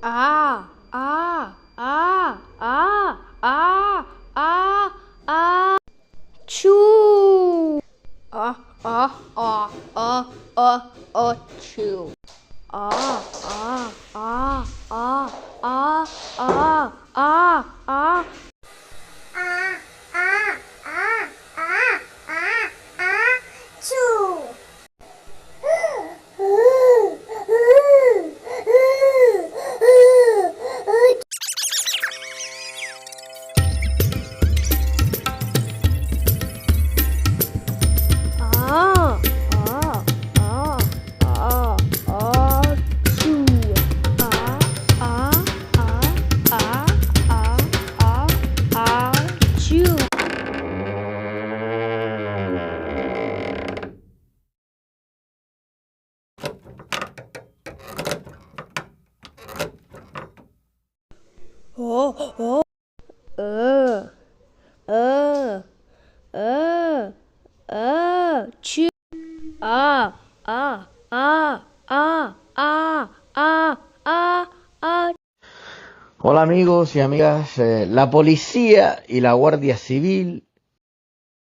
Ah, ah, ah, ah, ah, ah, ah. Choo. Ah, ah, ah, ah, ah, ah, choo. Ah, ah, ah, ah, ah, ah, ah, ah. Ah, ah, ah, ah, ah, choo. Ah, ah, ah, ah, ah, ah, ah, choo. Oh, oh. Choo. Ah, ah, ah, ah, ah, ah, ah, ah. Hola amigos y amigas, la policía y la Guardia Civil